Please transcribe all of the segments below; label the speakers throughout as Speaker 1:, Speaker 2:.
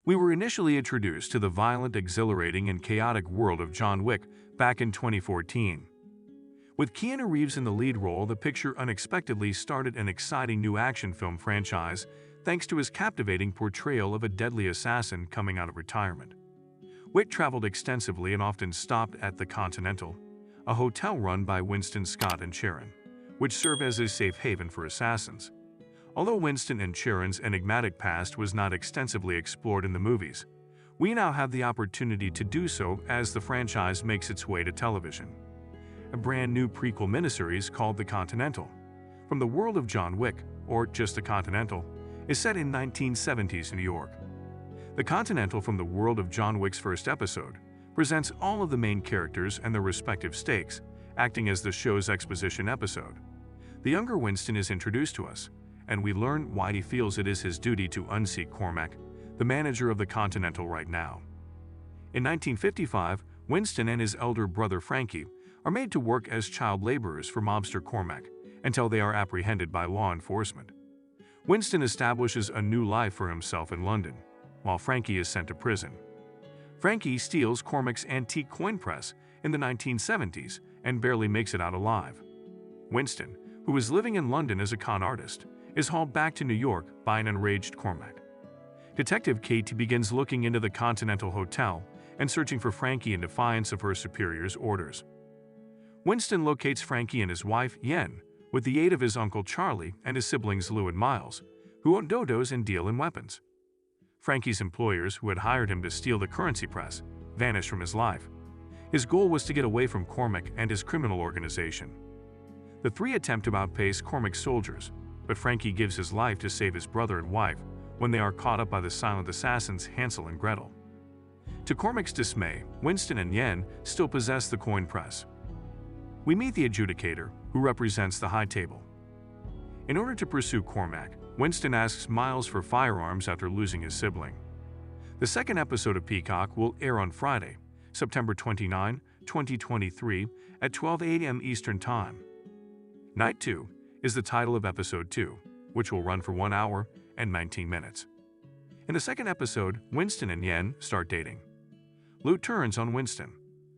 Speaker 1: We were initially introduced to the violent, exhilarating, and chaotic world of John Wick back in 2014. With Keanu Reeves in the lead role, the picture unexpectedly started an exciting new action film franchise thanks to his captivating portrayal of a deadly assassin coming out of retirement. Wick traveled extensively and often stopped at the Continental, a hotel run by Winston Scott and Sharon, which served as a safe haven for assassins. Although Winston and Sharon's enigmatic past was not extensively explored in the movies, we now have the opportunity to do so as the franchise makes its way to television. A brand new prequel miniseries called The Continental, from the world of John Wick, or just The Continental, is set in 1970s New York. The Continental, from the world of John Wick's first episode, presents all of the main characters and their respective stakes, acting as the show's exposition episode. The younger Winston is introduced to us, and we learn why he feels it is his duty to unseat Cormac, the manager of the Continental right now. In 1955, Winston and his elder brother Frankie are made to work as child laborers for mobster Cormac until they are apprehended by law enforcement. Winston establishes a new life for himself in London, while Frankie is sent to prison. Frankie steals Cormac's antique coin press in the 1970s and barely makes it out alive. Winston, who is living in London as a con artist, is hauled back to New York by an enraged Cormac. Detective Kate begins looking into the Continental Hotel and searching for Frankie in defiance of her superior's orders. Winston locates Frankie and his wife, Yen, with the aid of his uncle Charlie and his siblings Lou and Miles, who own dodos and deal in weapons. Frankie's employers, who had hired him to steal the currency press, vanish from his life. His goal was to get away from Cormac and his criminal organization. The three attempt to outpace Cormac's soldiers, but Frankie gives his life to save his brother and wife when they are caught up by the silent assassins Hansel and Gretel. To Cormac's dismay, Winston and Yen still possess the coin press. We meet the adjudicator, who represents the high table. In order to pursue Cormac, Winston asks Miles for firearms after losing his sibling. The second episode of Peacock will air on Friday, September 29, 2023 at 12 a.m. Eastern Time. Night 2 is the title of Episode 2, which will run for 1 hour and 19 minutes. In the second episode, Winston and Yen start dating. Lou turns on Winston.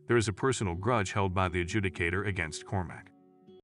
Speaker 1: There is a personal grudge held by the adjudicator against Cormac.